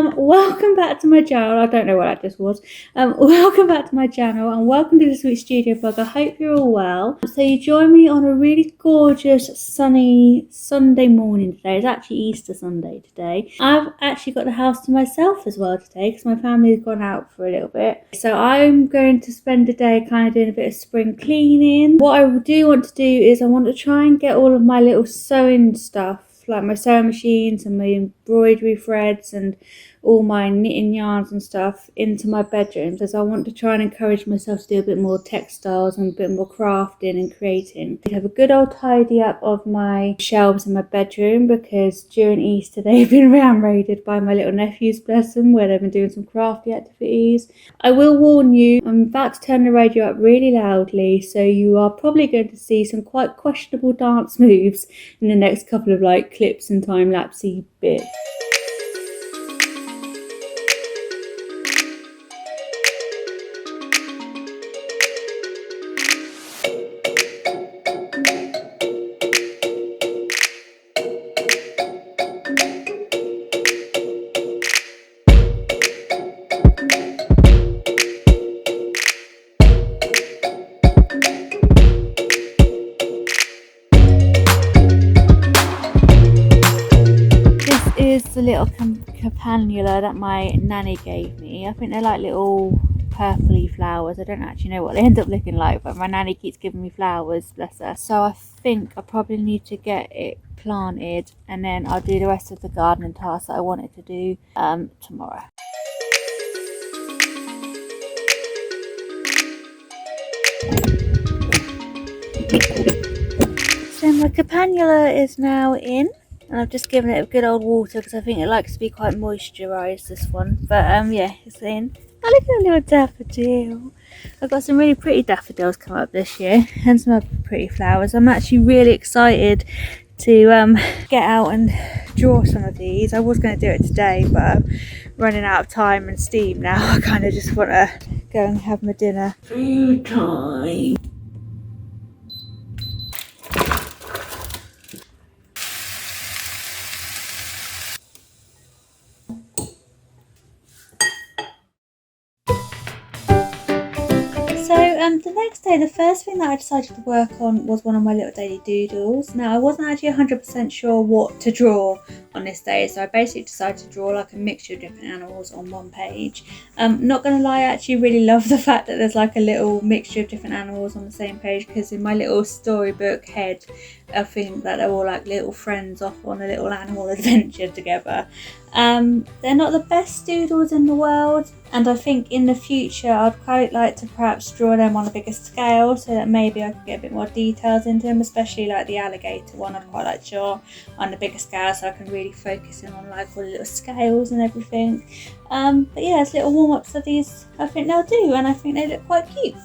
Welcome back to my channel. I don't know what that just was. Welcome back to my channel and welcome to this week's studio vlog. I hope you're all well. So you join me on a really gorgeous sunny Sunday morning today. It's actually Easter Sunday today. I've actually got the house to myself as well today because my family's gone out for a little bit. So I'm going to spend the day kind of doing a bit of spring cleaning. What I do want to do is I want to try and get all of my little sewing stuff, like my sewing machines and my embroidery threads and all my knitting yarns and stuff, into my bedrooms, as I want to try and encourage myself to do a bit more textiles and a bit more crafting and creating. I have a good old tidy up of my shelves in my bedroom because during Easter they've been raided by my little nephews, bless them, where they've been doing some crafty activities. I will warn you, I'm about to turn the radio up really loudly, so you are probably going to see some quite questionable dance moves in the next couple of clips and time-lapsey bits. Is the little campanula that my nanny gave me. I think they're like little purpley flowers. I don't actually know what they end up looking like, but my nanny keeps giving me flowers, bless her. So I think I probably need to get it planted and then I'll do the rest of the gardening tasks that I wanted to do tomorrow. So my campanula is now in. And I've just given it a good old water because I think it likes to be quite moisturised, this one. But yeah, it's in. Oh, look at the little daffodil. I've got some really pretty daffodils come up this year and some other pretty flowers. I'm actually really excited to get out and draw some of these. I was going to do it today, but I'm running out of time and steam now. I kind of just want to go and have my dinner. Food time. The next day, the first thing that I decided to work on was one of my little daily doodles. Now, I wasn't actually 100% sure what to draw on this day, so I basically decided to draw like a mixture of different animals on one page. Not gonna lie, I actually really love the fact that there's like a little mixture of different animals on the same page, because in my little storybook head, I think that they're all like little friends off on a little animal adventure together. They're not the best doodles in the world, and I think in the future I'd quite like to perhaps draw them on a bigger scale so that maybe I could get a bit more details into them, especially like the alligator one. I'd quite like to draw on a bigger scale so I can really focus in on like all the little scales and everything. But yeah, as little warm-ups of these, I think they'll do, and I think they look quite cute.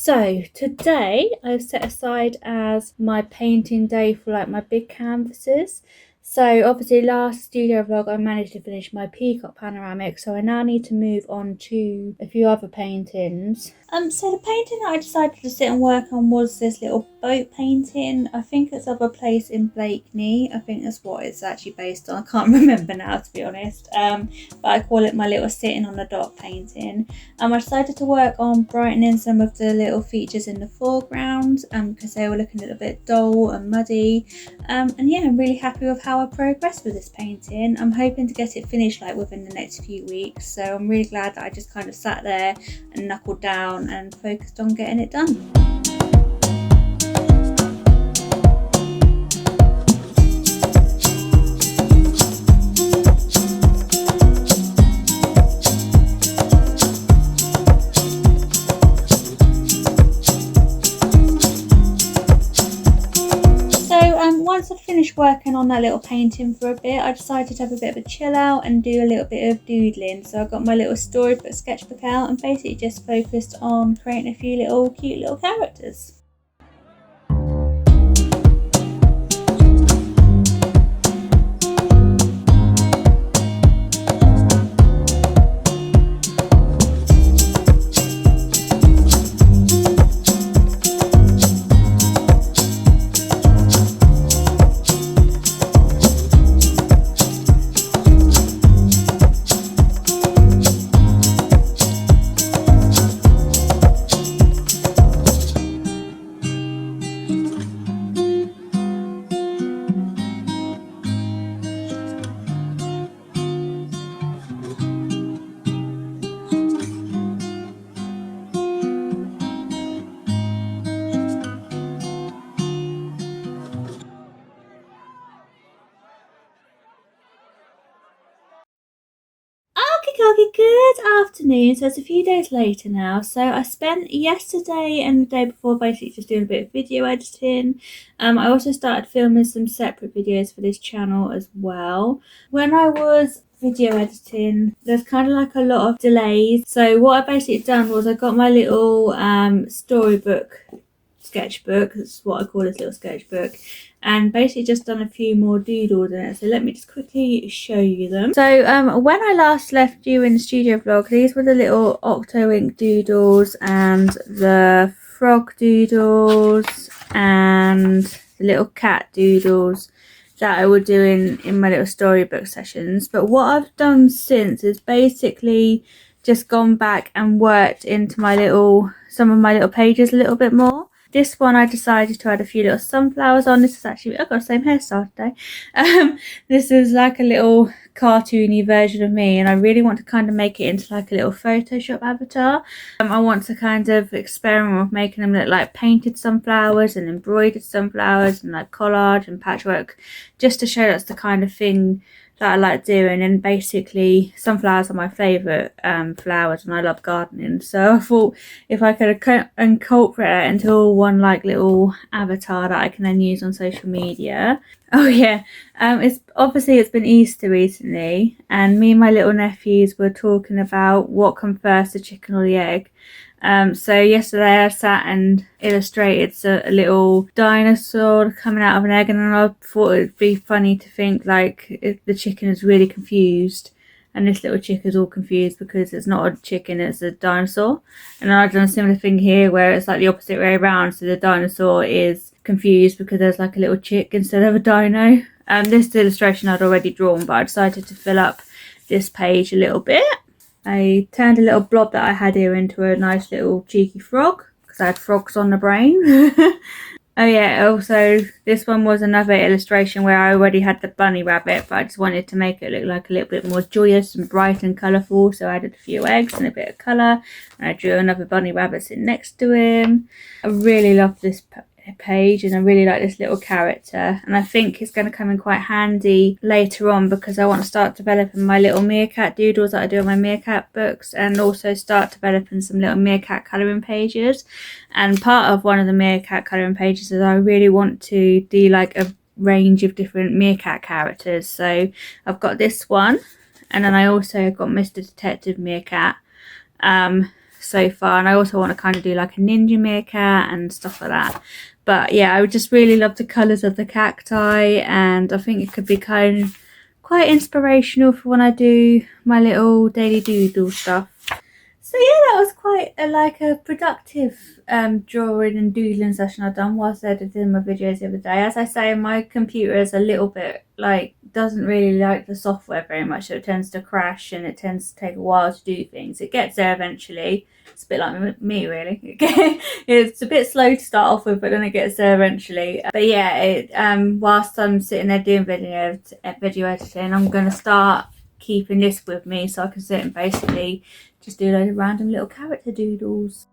So today I've set aside as my painting day for like my big canvases. So obviously last studio vlog I managed to finish my peacock panoramic, so I now need to move on to a few other paintings. So the painting that I decided to sit and work on was this little boat painting. I think it's of a place in Blakeney. I think that's what it's actually based on. I can't remember now, to be honest. But I call it my little sitting on the dock painting. I decided to work on brightening some of the little features in the foreground because they were looking a little bit dull and muddy. And yeah, I'm really happy with how I progressed with this painting. I'm hoping to get it finished like within the next few weeks. So I'm really glad that I just kind of sat there and knuckled down and focused on getting it done. once I'd finished working on that little painting for a bit, I decided to have a bit of a chill out and do a little bit of doodling. So I got my little storybook sketchbook out and basically just focused on creating a few little cute little characters. Okay, good afternoon. So it's a few days later now. So I spent yesterday and the day before basically just doing a bit of video editing. I also started filming some separate videos for this channel as well. When I was video editing, there's kind of like a lot of delays. So what I basically done was I got my little storybook sketchbook, that's what I call this little sketchbook, and basically just done a few more doodles in it. So let me just quickly show you them. So when I last left you in the studio vlog, these were the little octo ink doodles and the frog doodles and the little cat doodles that I would do in my little storybook sessions. But what I've done since is basically just gone back and worked into some of my little pages a little bit more. This one I decided to add a few little sunflowers on. This is actually, I've got the same hairstyle today. This is like a little cartoony version of me, and I really want to kind of make it into like a little Photoshop avatar. I want to kind of experiment with making them look like painted sunflowers and embroidered sunflowers and like collage and patchwork, just to show that's the kind of thing that I like doing. And basically sunflowers are my favourite flowers, and I love gardening, so I thought if I could incorporate it into all one like little avatar that I can then use on social media. Oh yeah, it's been Easter recently, and me and my little nephews were talking about what come first, the chicken or the egg. So yesterday I sat and illustrated a little dinosaur coming out of an egg, and then I thought it'd be funny to think like if the chicken is really confused and this little chick is all confused because it's not a chicken, it's a dinosaur. And I've done a similar thing here where it's like the opposite way around, so the dinosaur is confused because there's like a little chick instead of a dino. This illustration I'd already drawn, but I decided to fill up this page a little bit. I turned a little blob that I had here into a nice little cheeky frog because I had frogs on the brain. Oh yeah, also this one was another illustration where I already had the bunny rabbit, but I just wanted to make it look like a little bit more joyous and bright and colourful, so I added a few eggs and a bit of colour, and I drew another bunny rabbit sitting next to him. I really love this page, and I really like this little character, and I think it's going to come in quite handy later on because I want to start developing my little meerkat doodles that I do on my meerkat books, and also start developing some little meerkat colouring pages. And part of one of the meerkat colouring pages is I really want to do like a range of different meerkat characters. So I've got this one, and then I also got Mr. Detective Meerkat so far, and I also want to kind of do like a ninja meerkat and stuff like that. But yeah, I would just really love the colours of the cacti, and I think it could be quite inspirational for when I do my little daily doodle stuff. So yeah, that was quite a productive drawing and doodling session I've done whilst editing my videos the other day. As I say, my computer is a little bit doesn't really like the software very much, so it tends to crash and it tends to take a while to do things. It gets there eventually. It's a bit like me really. It's a bit slow to start off with, but then it gets there eventually. But yeah, whilst I'm sitting there doing video editing, I'm going to start keeping this with me so I can sit and basically just do a load of random little character doodles.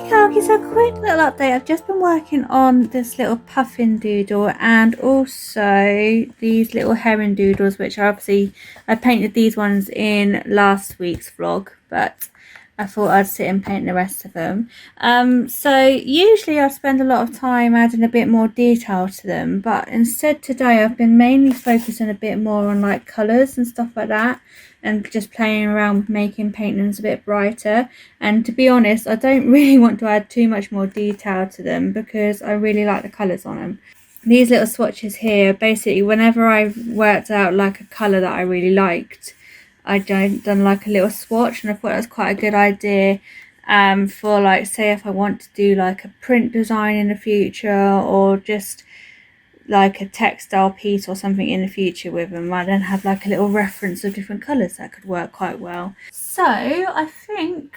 Kalki, so quick little update. I've just been working on this little puffin doodle and also these little heron doodles, which are obviously, I painted these ones in last week's vlog, but I thought I'd sit and paint the rest of them. So usually I spend a lot of time adding a bit more detail to them, but instead today I've been mainly focusing a bit more on like colours and stuff like that, and just playing around with making paintings a bit brighter. And to be honest, I don't really want to add too much more detail to them because I really like the colours on them. These little swatches here, basically whenever I've worked out like a colour that I really liked, I'd done like a little swatch, and I thought that was quite a good idea for like, say if I want to do like a print design in the future, or just like a textile piece or something in the future with them, I then have like a little reference of different colours that could work quite well. So I think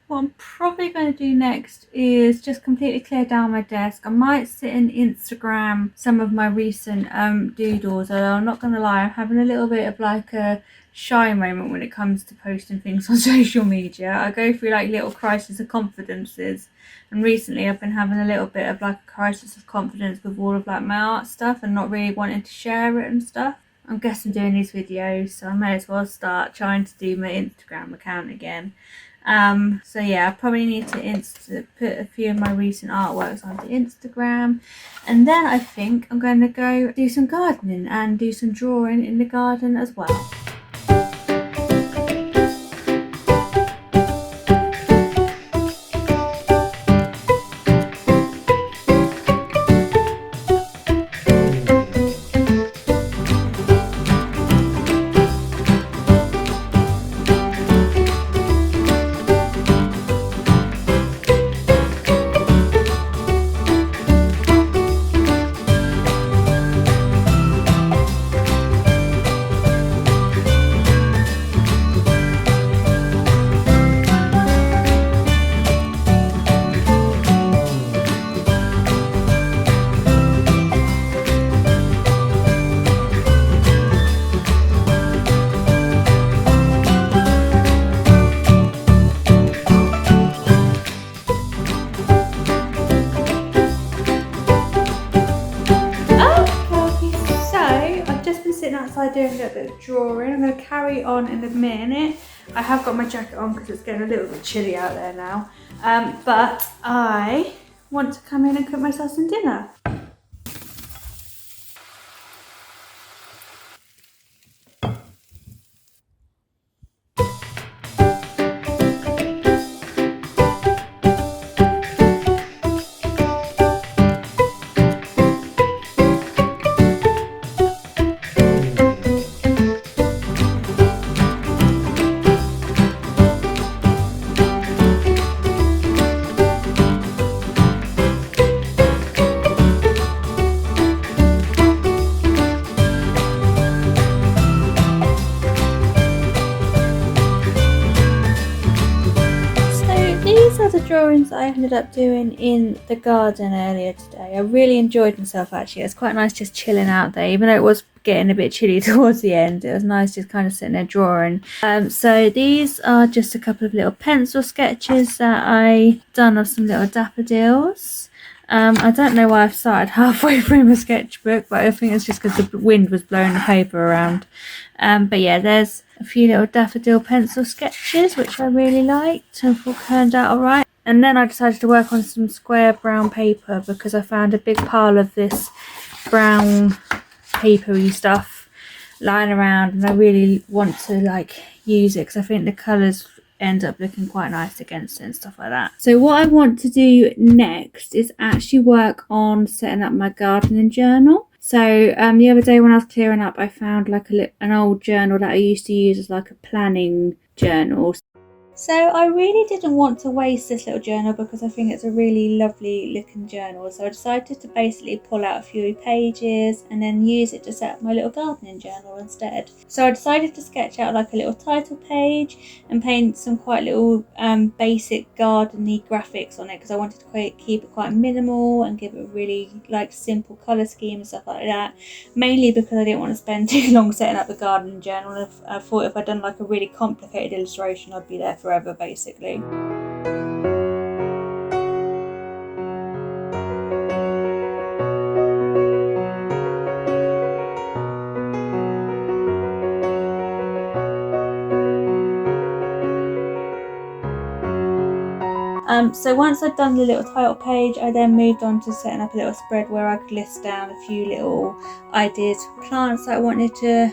what I'm probably going to do next is just completely clear down my desk. I might sit and Instagram some of my recent doodles, although I'm not going to lie, I'm having a little bit of like a shy moment when it comes to posting things on social media. I go through like little crisis of confidences, and recently I've been having a little bit of like a crisis of confidence with all of like my art stuff and not really wanting to share it and stuff. I'm guessing doing these videos, so I may as well start trying to do my Instagram account again. So yeah, I probably need to put a few of my recent artworks onto Instagram, and then I think I'm going to go do some gardening and do some drawing in the garden as well. Outside doing a little bit of drawing. I'm going to carry on in a minute. I have got my jacket on because it's getting a little bit chilly out there now, but I want to come in and cook myself some dinner. Drawings I ended up doing in the garden earlier today. I really enjoyed myself actually. It's quite nice just chilling out there, even though it was getting a bit chilly towards the end. It was nice just kind of sitting there drawing. So these are just a couple of little pencil sketches that I done of some little daffodils. I don't know why I've started halfway through my sketchbook, but I think it's just because the wind was blowing the paper around. But yeah, there's a few little daffodil pencil sketches which I really liked and thought turned out alright. And then I decided to work on some square brown paper because I found a big pile of this brown papery stuff lying around, and I really want to like use it because I think the colours end up looking quite nice against it and stuff like that. So what I want to do next is actually work on setting up my gardening journal. So the other day when I was clearing up, I found like an old journal that I used to use as like a planning journal. So I really didn't want to waste this little journal because I think it's a really lovely looking journal. So I decided to basically pull out a few pages and then use it to set up my little gardening journal instead. So I decided to sketch out like a little title page and paint some quite little basic garden-y graphics on it because I wanted to keep it quite minimal and give it a really like simple colour scheme and stuff like that. Mainly because I didn't want to spend too long setting up the gardening journal. I thought if I'd done like a really complicated illustration, I'd be there forever basically. So once I'd done the little title page, I then moved on to setting up a little spread where I could list down a few little ideas for plants that I wanted to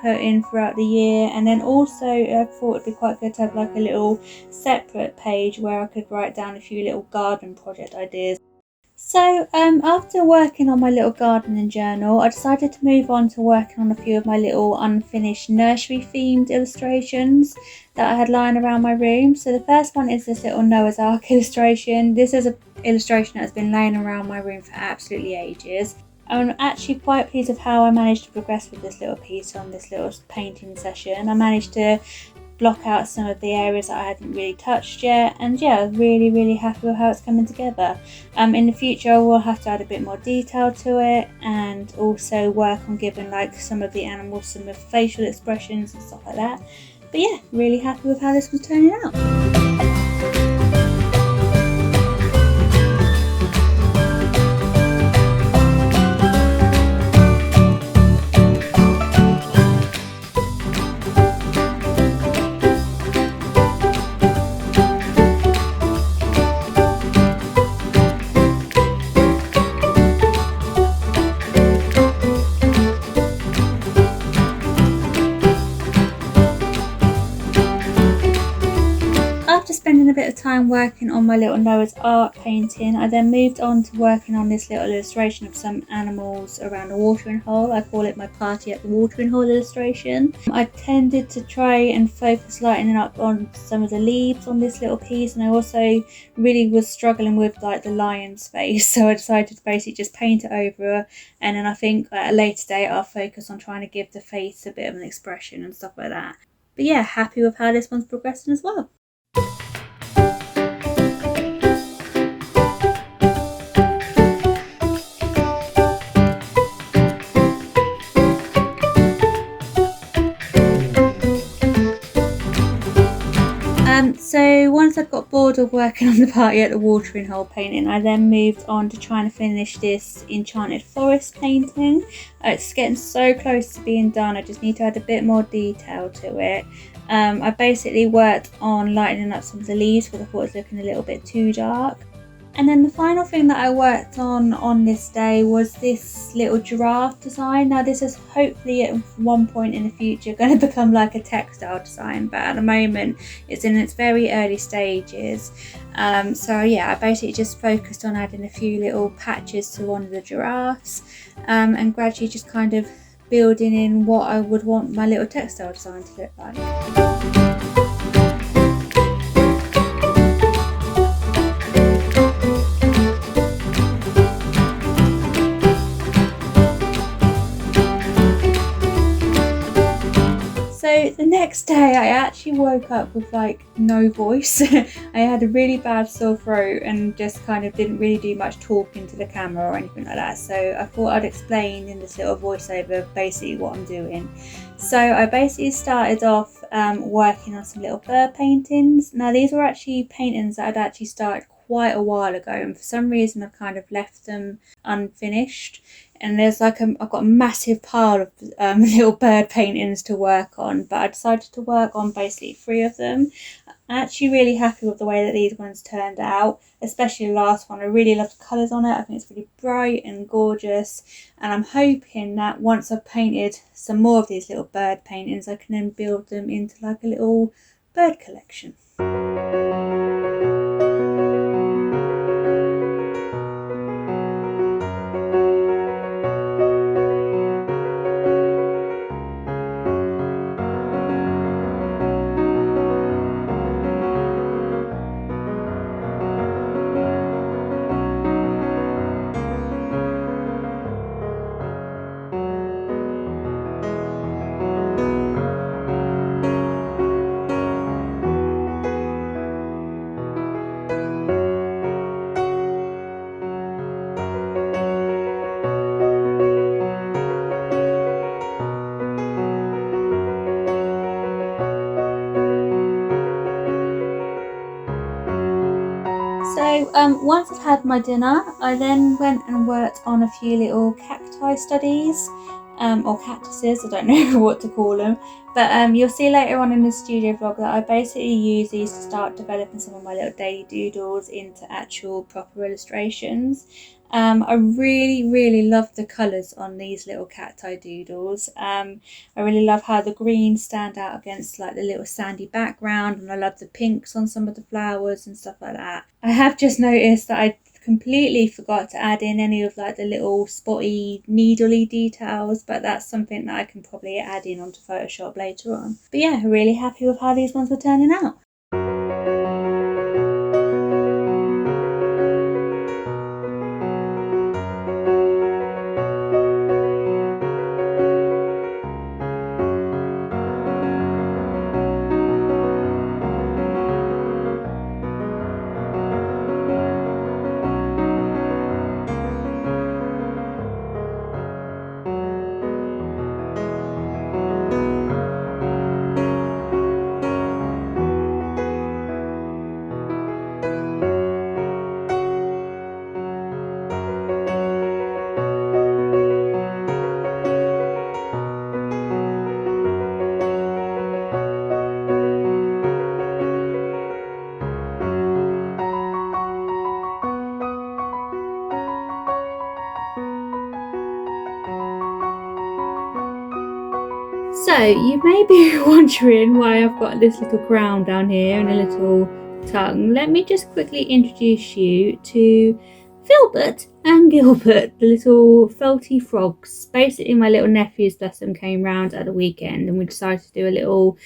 put in throughout the year, and then also I thought it'd be quite good to have like a little separate page where I could write down a few little garden project ideas. So after working on my little gardening journal, I decided to move on to working on a few of my little unfinished nursery themed illustrations that I had lying around my room. So the first one is this little Noah's Ark illustration. This is an illustration that's been laying around my room for absolutely ages. I'm actually quite pleased with how I managed to progress with this little piece on this little painting session. I managed to block out some of the areas that I hadn't really touched yet, and yeah, really happy with how it's coming together. In the future I will have to add a bit more detail to it, and also work on giving like some of the animals some of facial expressions and stuff like that. But yeah, really happy with how this was turning out. After spending a bit of time working on my little Noah's Ark painting, I then moved on to working on this little illustration of some animals around a watering hole. I call it my party at the watering hole illustration. I tended to try and focus lightening up on some of the leaves on this little piece, and I also really was struggling with like the lion's face, so I decided to basically just paint it over, and then I think at a later date I'll focus on trying to give the face a bit of an expression and stuff like that. But yeah, happy with how this one's progressing as well. So once I got bored of working on the party at the watering hole painting, I then moved on to trying to finish this enchanted forest painting. It's getting so close to being done, I just need to add a bit more detail to it. I basically worked on lightening up some of the leaves because I thought it was looking a little bit too dark. And then the final thing that I worked on this day was this little giraffe design. Now this is hopefully at one point in the future going to become like a textile design, but at the moment it's in its very early stages. So yeah, I basically just focused on adding a few little patches to one of the giraffes, and gradually just kind of building in what I would want my little textile design to look like. So the next day I actually woke up with like no voice. I had a really bad sore throat and just kind of didn't really do much talking to the camera or anything like that. So I thought I'd explain in this little voiceover basically what I'm doing. So I basically started off working on some little bird paintings. Now these were actually paintings that I'd actually started quite a while ago, and for some reason I've kind of left them unfinished. And there's like I've got a massive pile of little bird paintings to work on, but I decided to work on basically 3 of them. I'm actually really happy with the way that these ones turned out, especially the last one. I really love the colours on it. I think it's really bright and gorgeous, and I'm hoping that once I've painted some more of these little bird paintings, I can then build them into like a little bird collection. So once I'd had my dinner, I then went and worked on a few little cacti studies. or cactuses, I don't know what to call them. But you'll see later on in the studio vlog that I basically use these to start developing some of my little daily doodles into actual proper illustrations. I really love the colours on these little cacti doodles. I really love how the greens stand out against like the little sandy background, and I love the pinks on some of the flowers and stuff like that. I have just noticed that I completely forgot to add in any of like the little spotty needly details, but that's something that I can probably add in onto Photoshop later on. But yeah, really happy with how these ones were turning out. So you may be wondering why I've got this little crown down here and a little tongue. Let me just quickly introduce you to Filbert and Gilbert, the little felty frogs. Basically my little nephews, bless them, came round at the weekend and we decided to do a little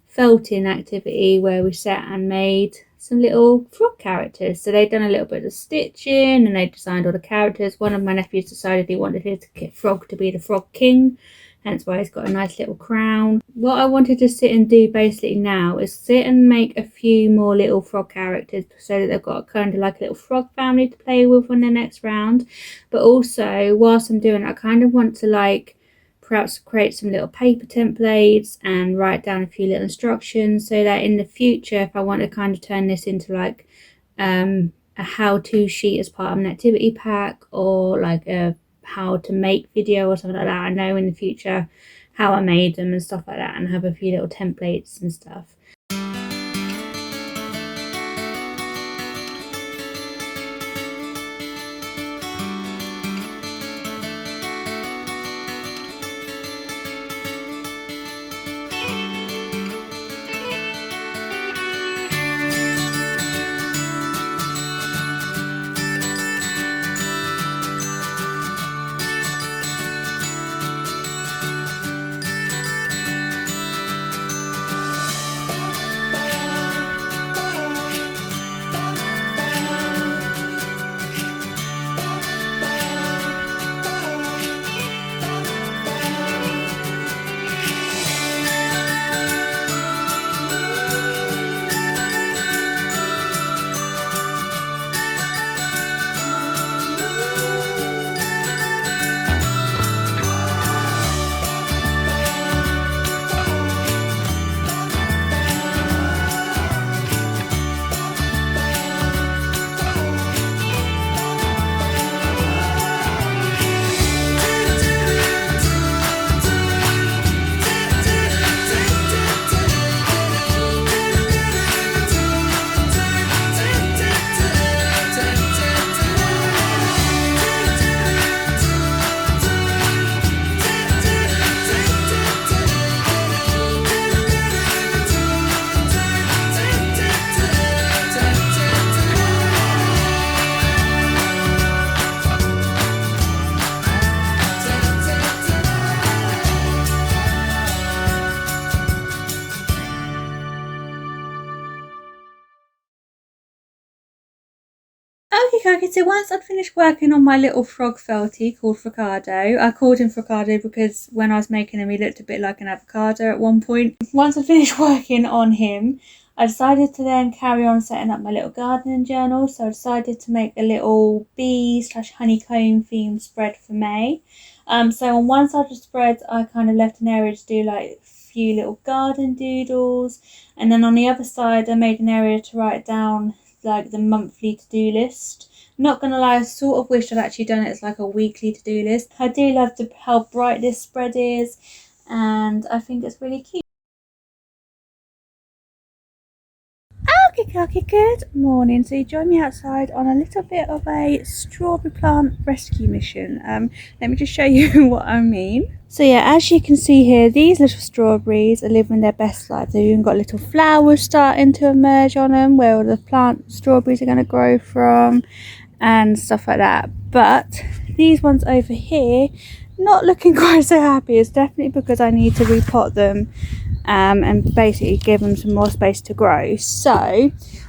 felting activity where we sat and made some little frog characters. So they'd done a little bit of stitching and they designed all the characters. One of my nephews decided he wanted his frog to be the Frog King, hence why he's got a nice little crown. What I wanted to sit and do basically now is sit and make a few more little frog characters so that they've got kind of like a little frog family to play with on the next round. But also, whilst I'm doing it, I kind of want to like perhaps create some little paper templates and write down a few little instructions so that in the future, if I want to kind of turn this into like a how-to sheet as part of an activity pack, or like a how to make video or something like that, I know in the future how I made them and stuff like that, and have a few little templates and stuff. Okay, so once I'd finished working on my little frog felty called Fricado, I called him Fricado because when I was making him he looked a bit like an avocado at one point. Once I finished working on him, I decided to then carry on setting up my little gardening journal. So I decided to make a little bee/honeycomb themed spread for May. So on one side of the spread I kind of left an area to do like a few little garden doodles, and then on the other side I made an area to write down like the monthly to-do list. Not gonna lie, I sort of wish I'd actually done it as like a weekly to-do list. I do love how bright this spread is, and I think it's really cute. Okay, good morning. So you joined me outside on a little bit of a strawberry plant rescue mission. Let me just show you what I mean. So yeah, as you can see here, these little strawberries are living their best life. They've even got little flowers starting to emerge on them, where all the plant strawberries are going to grow from and stuff like that. But these ones over here, not looking quite so happy. It's definitely because I need to repot them and basically give them some more space to grow. So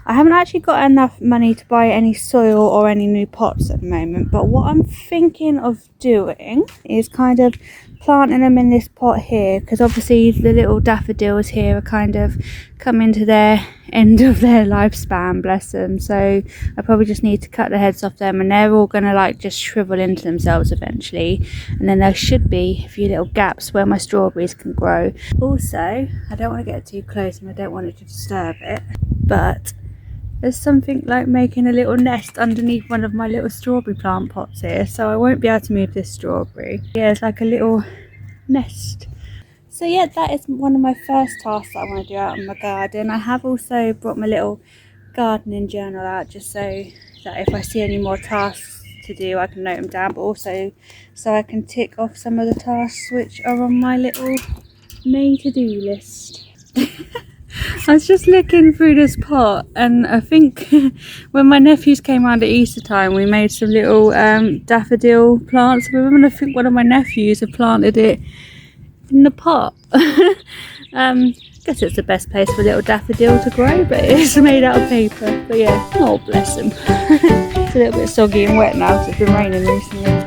I haven't actually got enough money to buy any soil or any new pots at the moment, but what I'm thinking of doing is kind of planting them in this pot here, because obviously the little daffodils here are kind of coming to their end of their lifespan, bless them. So I probably just need to cut the heads off them, and they're all gonna like just shrivel into themselves eventually, and then there should be a few little gaps where my strawberries can grow. Also, I don't want to get too close and I don't want it to disturb it, but there's something like making a little nest underneath one of my little strawberry plant pots here, so I won't be able to move this strawberry. Yeah, it's like a little nest. So yeah, that is one of my first tasks that I want to do out in my garden. I have also brought my little gardening journal out, just so that if I see any more tasks to do I can note them down, but also so I can tick off some of the tasks which are on my little May to-do list. I was just looking through this pot, and I think when my nephews came around at Easter time, we made some little daffodil plants with them, and I think one of my nephews had planted it in the pot. I guess it's the best place for a little daffodil to grow, but it's made out of paper. But yeah, oh bless them. It's a little bit soggy and wet now because it's been raining recently.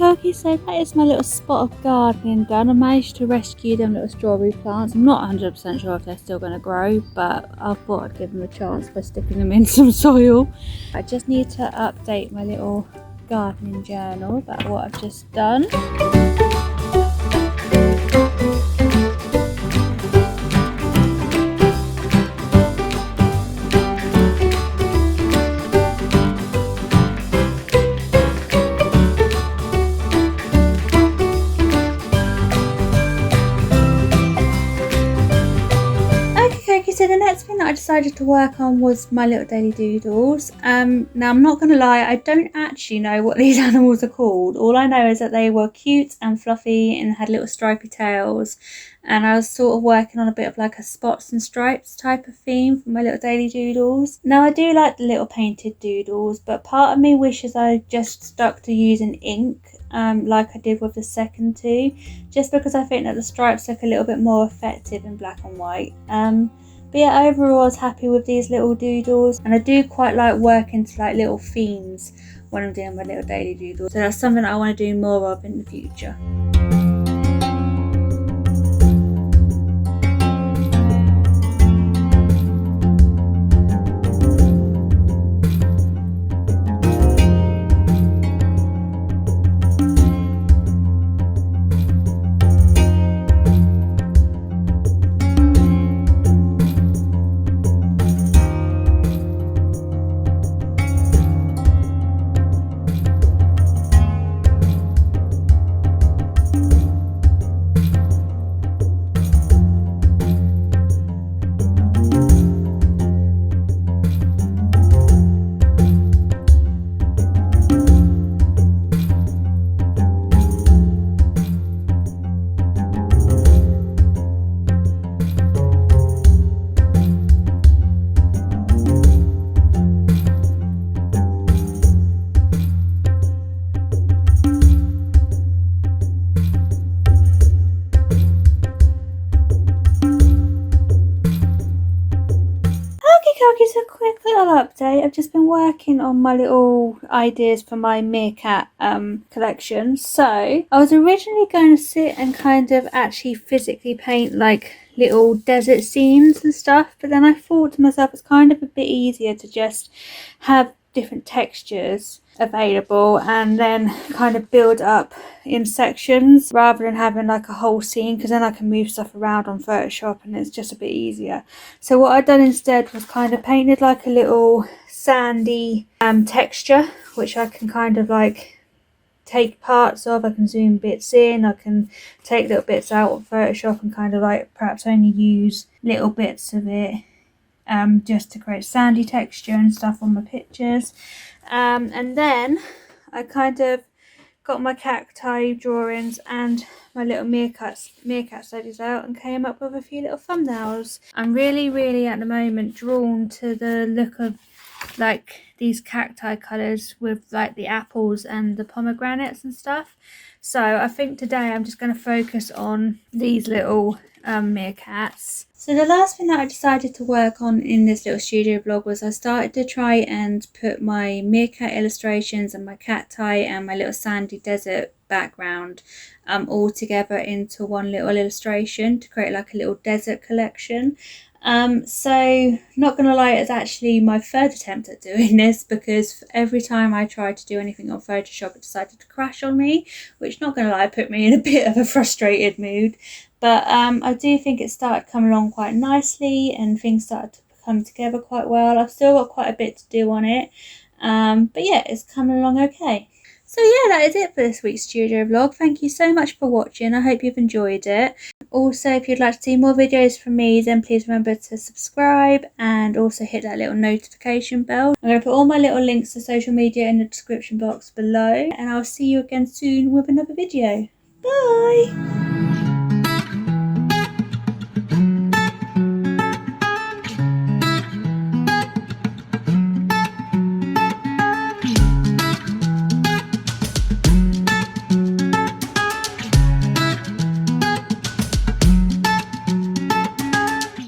Okay, so that is my little spot of gardening done. I managed to rescue them little strawberry plants. I'm not 100% sure if they're still going to grow, but I thought I'd give them a chance by sticking them in some soil. I just need to update my little gardening journal about what I've just done. So the next thing that I decided to work on was my little daily doodles. Now I'm not going to lie, I don't actually know what these animals are called. All I know is that they were cute and fluffy and had little stripy tails, and I was sort of working on a bit of like a spots and stripes type of theme for my little daily doodles. Now I do like the little painted doodles, but part of me wishes I just stuck to using ink like I did with the second two, just because I think that the stripes look a little bit more effective in black and white. But yeah, overall I was happy with these little doodles, and I do quite like working to like little themes when I'm doing my little daily doodles, so that's something that I want to do more of in the future. update. I've just been working on my little ideas for my meerkat collection. So I was originally going to sit and kind of actually physically paint like little desert scenes and stuff, but then I thought to myself it's kind of a bit easier to just have different textures available and then kind of build up in sections rather than having like a whole scene, because then I can move stuff around on Photoshop and it's just a bit easier. So what I've done instead was kind of painted like a little sandy texture, which I can kind of like take parts of. I can zoom bits in, I can take little bits out of Photoshop and kind of like perhaps only use little bits of it just to create sandy texture and stuff on my pictures. And then I kind of got my cacti drawings and my little meerkat studies out and came up with a few little thumbnails. I'm really at the moment drawn to the look of like these cacti colours with like the apples and the pomegranates and stuff. So I think today I'm just going to focus on these little meerkats. So the last thing that I decided to work on in this little studio vlog was I started to try and put my meerkat illustrations and my cacti and my little sandy desert background all together into one little illustration to create like a little desert collection. So not gonna lie, it's actually my third attempt at doing this, because every time I tried to do anything on Photoshop it decided to crash on me, which, not gonna lie, put me in a bit of a frustrated mood. But I do think it started coming along quite nicely and things started to come together quite well. I've still got quite a bit to do on it, but yeah, it's coming along okay. So yeah, that is it for this week's studio vlog. Thank you so much for watching. I hope you've enjoyed it. Also, if you'd like to see more videos from me, then please remember to subscribe and also hit that little notification bell. I'm going to put all my little links to social media in the description box below, and I'll see you again soon with another video. Bye!